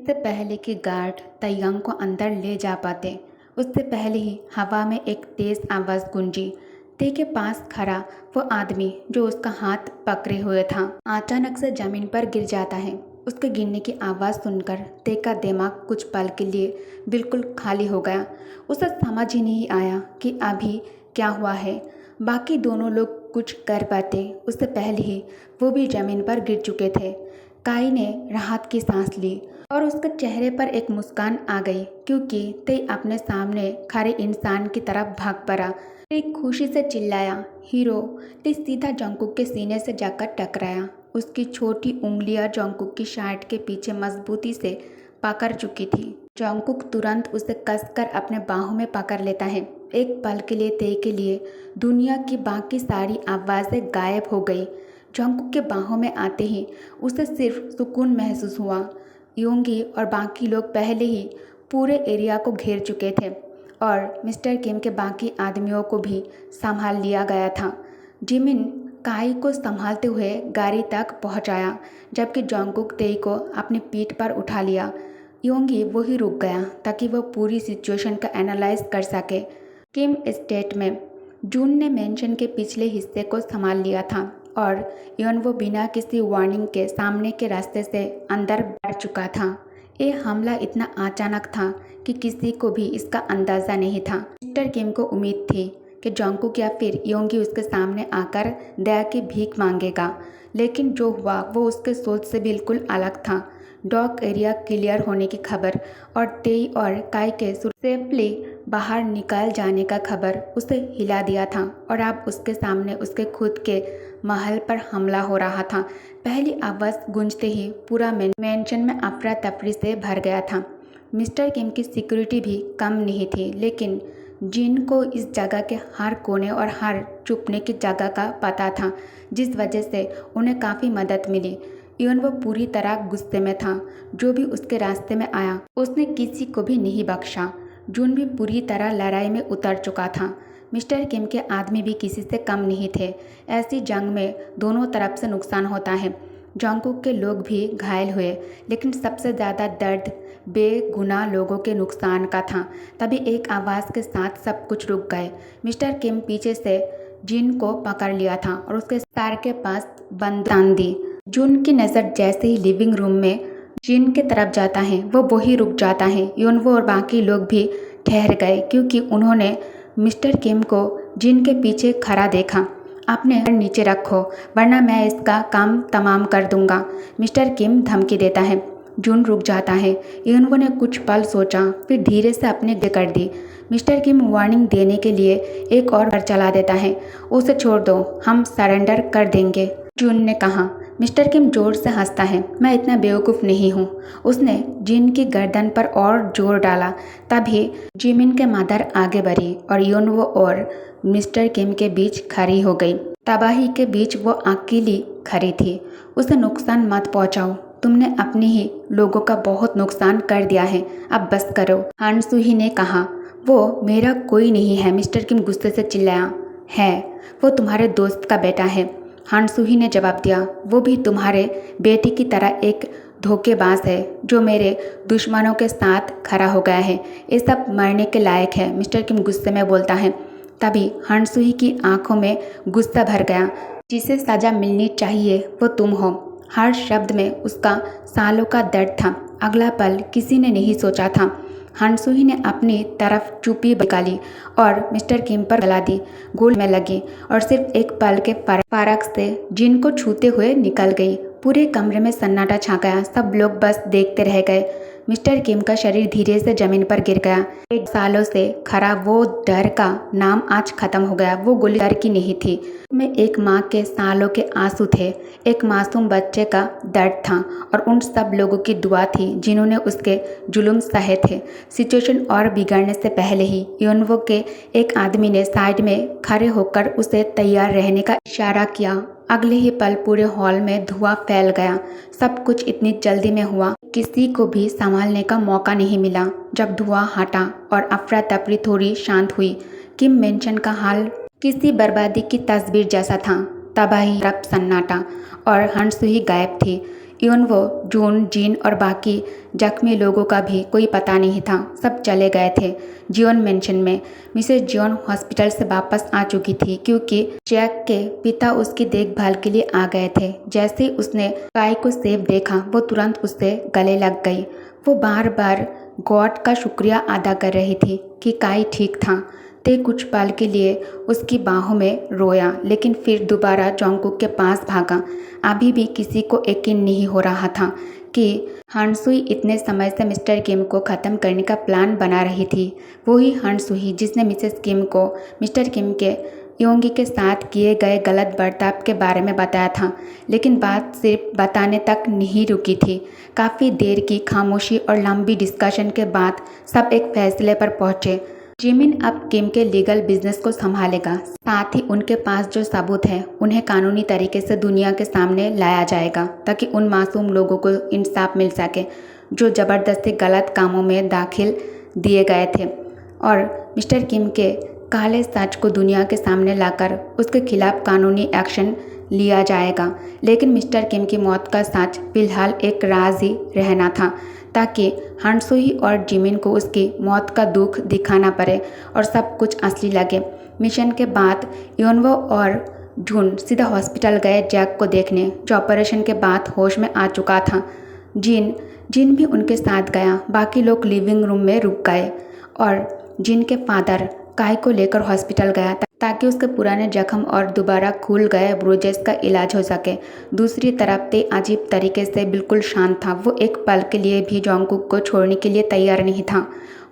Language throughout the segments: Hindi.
इससे पहले कि गार्ड तैयंग को अंदर ले जा पाते, उससे पहले ही हवा में एक तेज आवाज़ गूंजी। ते के पास खड़ा वो आदमी जो उसका हाथ पकड़े हुए था अचानक से जमीन पर गिर जाता है। उसके गिरने की आवाज़ सुनकर ते का दिमाग कुछ पल के लिए बिल्कुल खाली हो गया। उसे समझ ही नहीं आया कि अभी क्या हुआ है। बाकी दोनों लोग कुछ कर पाते उससे पहले ही वो भी जमीन पर गिर चुके थे। काई ने राहत की सांस ली और उसके चेहरे पर एक मुस्कान आ गई क्योंकि ते अपने सामने खड़े इंसान की तरफ भाग पड़ा। ते खुशी से चिल्लाया, हीरो। ते सीधा जंगकुक के सीने से जाकर टकराया। उसकी छोटी उंगलियां जंगकुक की शर्ट के पीछे मजबूती से पकड़ चुकी थी। जंगकुक तुरंत उसे कसकर अपने बाहों में पकड़ लेता है। एक पल के लिए ते के लिए दुनिया की बाकी सारी आवाज़ें गायब हो गई। जंगकुक के बाहों में आते ही उसे सिर्फ सुकून महसूस हुआ। योंगी और बाकी लोग पहले ही पूरे एरिया को घेर चुके थे और मिस्टर किम के बाकी आदमियों को भी संभाल लिया गया था। जिमिन काई को संभालते हुए गाड़ी तक पहुंचाया, जबकि जंगकुक तेई को अपनी पीठ पर उठा लिया। योंगी वही रुक गया ताकि वह पूरी सिचुएशन का एनालाइज कर सके। किम एस्टेट में जून ने मेंशन के पिछले हिस्से को संभाल लिया था और वो बिना किसी वार्निंग के सामने के रास्ते से अंदर बढ़ चुका था। ये हमला इतना अचानक था कि किसी को भी इसका अंदाज़ा नहीं था। मिस्टर किम को उम्मीद थी कि जंगकुक या फिर योंगी उसके सामने आकर दया की भीख मांगेगा, लेकिन जो हुआ वो उसके सोच से बिल्कुल अलग था। डॉक एरिया क्लियर होने की खबर और तेई और काई के सेफली बाहर निकल जाने का खबर उसे हिला दिया था और अब उसके सामने उसके खुद के महल पर हमला हो रहा था। पहली आवाज़ गूंजते ही पूरा मेंशन में अफरा तफरी से भर गया था। मिस्टर किम की सिक्योरिटी भी कम नहीं थी, लेकिन जिन को इस जगह के हर कोने और हर छुपने की जगह का पता था, जिस वजह से उन्हें काफ़ी मदद मिली। इवन वो पूरी तरह गुस्से में था। जो भी उसके रास्ते में आया उसने किसी को भी नहीं बख्शा। जून भी पूरी तरह लड़ाई में उतर चुका था। मिस्टर किम के आदमी भी किसी से कम नहीं थे। ऐसी जंग में दोनों तरफ से नुकसान होता है। जंगकुक के लोग भी घायल हुए, लेकिन सबसे ज़्यादा दर्द बेगुनाह लोगों के नुकसान का था। तभी एक आवाज़ के साथ सब कुछ रुक गए। मिस्टर किम पीछे से जिन को पकड़ लिया था और उसके सर के पास बंदूक तान दी। जून की नज़र जैसे ही लिविंग रूम में जिन के तरफ जाता है वो वही रुक जाता है। वो और बाकी लोग भी ठहर गए क्योंकि उन्होंने मिस्टर किम को जिन के पीछे खड़ा देखा। अपने नीचे रखो वरना मैं इसका काम तमाम कर दूंगा, मिस्टर किम धमकी देता है। जून रुक जाता है। ने कुछ पल सोचा, फिर धीरे से अपने कर दी। मिस्टर किम वार्निंग देने के लिए एक और बार चला देता है। उसे छोड़ दो, हम सरेंडर कर देंगे, जून ने कहा। मिस्टर किम जोर से हंसता है। मैं इतना बेवकूफ़ नहीं हूँ। उसने जिन की गर्दन पर और जोर डाला। तभी जिमिन के मदर आगे बढ़ी और योनवो और मिस्टर किम के बीच खड़ी हो गई। तबाही के बीच वो अकेली खड़ी थी। उसे नुकसान मत पहुँचाओ, तुमने अपने ही लोगों का बहुत नुकसान कर दिया है, अब बस करो, हान सुही ने कहा। वो मेरा कोई नहीं है, मिस्टर किम गुस्से से चिल्लाया। है, वो तुम्हारे दोस्त का बेटा है, हान सुही ने जवाब दिया। वो भी तुम्हारे बेटे की तरह एक धोखेबाज है जो मेरे दुश्मनों के साथ खड़ा हो गया है। ये सब मरने के लायक है, मिस्टर किम गुस्से में बोलता है। तभी हान सुही की आंखों में गुस्सा भर गया। जिसे सजा मिलनी चाहिए वो तुम हो। हर शब्द में उसका सालों का दर्द था। अगला पल किसी ने नहीं सोचा था। हान सुही ने अपनी तरफ चुप्पी निकाली और मिस्टर किम पर गला दी। गोल में लगी और सिर्फ एक पल के फर्क से जिन को छूते हुए निकल गई। पूरे कमरे में सन्नाटा छा गया। सब लोग बस देखते रह गए। मिस्टर किम का शरीर धीरे से जमीन पर गिर गया। एक सालों से खरा वो डर का नाम आज खत्म हो गया। वो गोली डर की नहीं थी, में एक माँ के सालों के आंसू थे, एक मासूम बच्चे का दर्द था और उन सब लोगों की दुआ थी जिन्होंने उसके जुल्म सहे थे। सिचुएशन और बिगड़ने से पहले ही योनवो के एक आदमी ने साइड में खड़े होकर उसे तैयार रहने का इशारा किया। अगले ही पल पूरे हॉल में धुआं फैल गया। सब कुछ इतनी जल्दी में हुआ, किसी को भी संभालने का मौका नहीं मिला। जब धुआं हटा और अफरा तफरी थोड़ी शांत हुई, किम मेंशन का हाल किसी बर्बादी की तस्वीर जैसा था। तबाही, रब, सन्नाटा और हान सुही गायब थी। इवन वो जून, जीन और बाकी जख्मी लोगों का भी कोई पता नहीं था। सब चले गए थे जियोन मेंशन में। मिसेस जियोन हॉस्पिटल से वापस आ चुकी थी क्योंकि जैक के पिता उसकी देखभाल के लिए आ गए थे। जैसे ही उसने काई को सेफ देखा वो तुरंत उससे गले लग गई। वो बार बार गॉड का शुक्रिया अदा कर रही थी कि काई ठीक था। ते कुछ पल के लिए उसकी बाहों में रोया, लेकिन फिर दोबारा जोंगकुक के पास भागा। अभी भी किसी को यकीन नहीं हो रहा था कि हनसुई इतने समय से मिस्टर किम को ख़त्म करने का प्लान बना रही थी। वही हनसुई जिसने मिसेस किम को मिस्टर किम के योंगी के साथ किए गए गलत बर्ताव के बारे में बताया था। लेकिन बात सिर्फ बताने तक नहीं रुकी थी। काफ़ी देर की खामोशी और लंबी डिस्कशन के बाद सब एक फैसले पर पहुंचे। जिमिन अब किम के लीगल बिजनेस को संभालेगा। साथ ही उनके पास जो सबूत है उन्हें कानूनी तरीके से दुनिया के सामने लाया जाएगा ताकि उन मासूम लोगों को इंसाफ मिल सके जो ज़बरदस्ती गलत कामों में दाखिल दिए गए थे। और मिस्टर किम के काले सच को दुनिया के सामने लाकर उसके खिलाफ कानूनी एक्शन लिया जाएगा। लेकिन मिस्टर किम की मौत का सच फिलहाल एक राज ही रहना था ताकि हनसुई और जिमिन को उसकी मौत का दुख दिखाना पड़े और सब कुछ असली लगे। मिशन के बाद योनवो और जून सीधा हॉस्पिटल गए जैक को देखने, जो ऑपरेशन के बाद होश में आ चुका था। जिन भी उनके साथ गया। बाकी लोग लिविंग रूम में रुक गए और जिन के फादर काई को लेकर हॉस्पिटल गया ताकि उसके पुराने जख्म और दोबारा खुल गए ब्रूजेस का इलाज हो सके। दूसरी तरफ ते अजीब तरीके से बिल्कुल शांत था। वो एक पल के लिए भी जोंगकुक को छोड़ने के लिए तैयार नहीं था।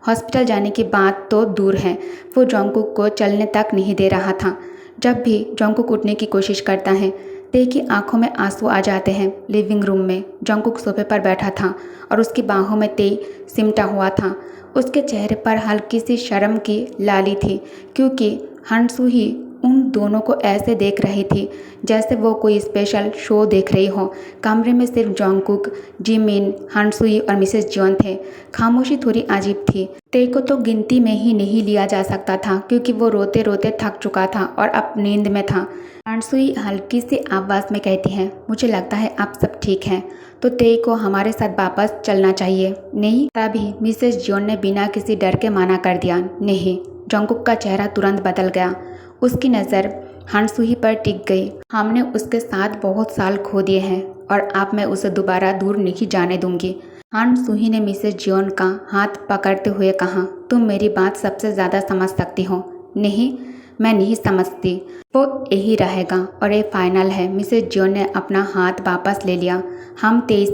हॉस्पिटल जाने की बात तो दूर है, वो जोंगकुक को चलने तक नहीं दे रहा था। जब भी जोंगकुक उठने की कोशिश करता है ते की आंखों में आंसू आ जाते हैं। लिविंग रूम में जोंगकुक सोफे पर बैठा था और उसकी बाहों में ते सिमटा हुआ था। उसके चेहरे पर हल्की सी शर्म की लाली थी क्योंकि हनसुई उन दोनों को ऐसे देख रही थी जैसे वो कोई स्पेशल शो देख रही हो। कमरे में सिर्फ जोंगकुक, जिमिन, हनसुई और मिसेस जियोन थे। खामोशी थोड़ी अजीब थी। ते को तो गिनती में ही नहीं लिया जा सकता था क्योंकि वो रोते रोते थक चुका था और अब नींद में था। हनसुई हल्की सी आवाज़ में कहती है, मुझे लगता है आप सब ठीक हैं, तो ते को हमारे साथ वापस चलना चाहिए। नहीं। तभी मिसेस जियोन ने बिना किसी डर के मना कर दिया। नहीं। जोंगकुक का चेहरा तुरंत बदल गया। उसकी नज़र हनसुई पर टिक गई। हमने उसके साथ बहुत साल खो दिए हैं और अब मैं उसे दोबारा दूर नहीं जाने दूंगी। हनसुई ने मिसेस जियोन का हाथ पकड़ते हुए कहा, तुम मेरी बात सबसे ज़्यादा समझ सकती हो। नहीं, मैं नहीं समझती। वो यही रहेगा और ये फाइनल है। मिसेस जियोन ने अपना हाथ वापस ले लिया। हम तेई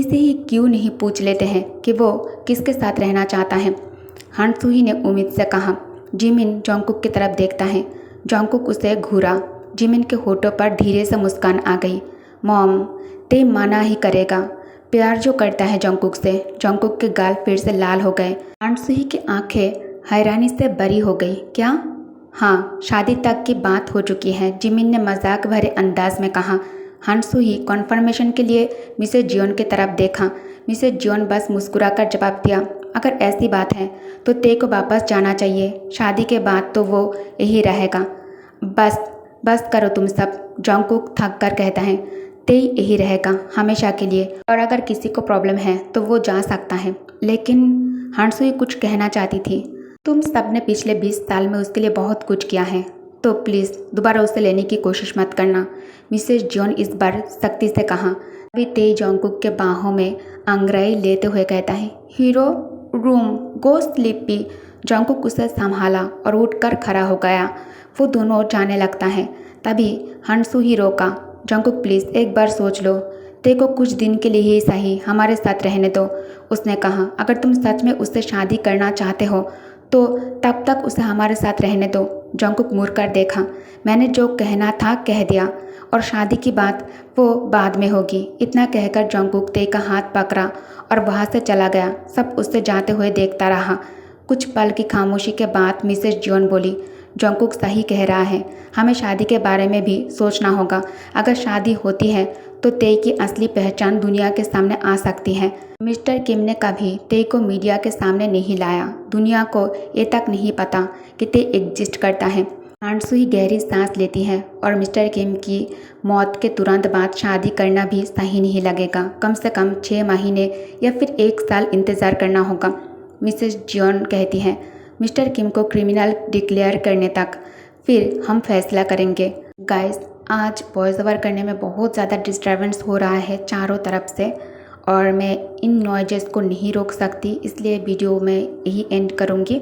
से ही क्यों नहीं पूछ लेते हैं कि वो किसके साथ रहना चाहता है। हनसुई ने उम्मीद से कहा। जिमिन जोंगकुक की तरफ देखता है। जोंगकुक उसे घूरा। जिमिन के होठों पर धीरे से मुस्कान आ गई। मॉम, ते मना ही करेगा। प्यार जो करता है जोंगकुक से। जोंगकुक के गाल फिर से लाल हो गए। हनसुई की आंखें हैरानी से भरी हो गई। क्या? हाँ, शादी तक की बात हो चुकी है, जिमिन ने मजाक भरे अंदाज में कहा। हनसुई कॉन्फर्मेशन के लिए मिसेस जियोन की तरफ देखा। मिसेस जियोन बस मुस्कुराकर जवाब दिया, अगर ऐसी बात है तो ते को वापस जाना चाहिए। शादी के बाद तो वो यही रहेगा। बस करो तुम सब, जोंगकुक थक कर कहता है। ते यही रहेगा हमेशा के लिए और अगर किसी को प्रॉब्लम है तो वो जा सकता है। लेकिन हनसुई कुछ कहना चाहती थी। तुम सब ने पिछले 20 साल में उसके लिए बहुत कुछ किया है, तो प्लीज़ दोबारा उसे लेने की कोशिश मत करना। मिसेस जियोन इस बार सख्ती से कहा। अभी ते जोंगकुक के बाहों में अंगड़ाई लेते हुए कहता है, हीरो रूम गो स्लीपी। जोंगकुक उसे संभाला और उठकर खड़ा हो गया। वो दोनों जाने लगता है। तभी हनसुई रोका। जोंगकुक प्लीज़ एक बार सोच लो। ते को कुछ दिन के लिए ही सही हमारे साथ रहने दो। उसने कहा, अगर तुम सच में उससे शादी करना चाहते हो तो तब तक उसे हमारे साथ रहने दो। जोंगकुक मुड़ कर देखा। मैंने जो कहना था कह दिया और शादी की बात वो बाद में होगी। इतना कहकर जोंगकुक ते का हाथ पकड़ा और वहाँ से चला गया। सब उससे जाते हुए देखता रहा। कुछ पल की खामोशी के बाद मिसेस जियोन बोली, जोंगकुक सही कह रहा है, हमें शादी के बारे में भी सोचना होगा। अगर शादी होती है तो ते की असली पहचान दुनिया के सामने आ सकती है। मिस्टर किम ने कभी ते को मीडिया के सामने नहीं लाया। दुनिया को ये तक नहीं पता कि ते एग्जिस्ट करता है। हानसुई गहरी सांस लेती है और मिस्टर किम की मौत के तुरंत बाद शादी करना भी सही नहीं लगेगा। कम से कम 6 महीने या फिर 1 साल इंतज़ार करना होगा, मिसेस जियोन कहती हैं। मिस्टर किम को क्रिमिनल डिक्लेयर करने तक, फिर हम फैसला करेंगे। गाइस, आज वॉइस ओवर करने में बहुत ज़्यादा डिस्टर्बेंस हो रहा है चारों तरफ से और मैं इन नॉइजेस को नहीं रोक सकती, इसलिए वीडियो में यही एंड करूँगी।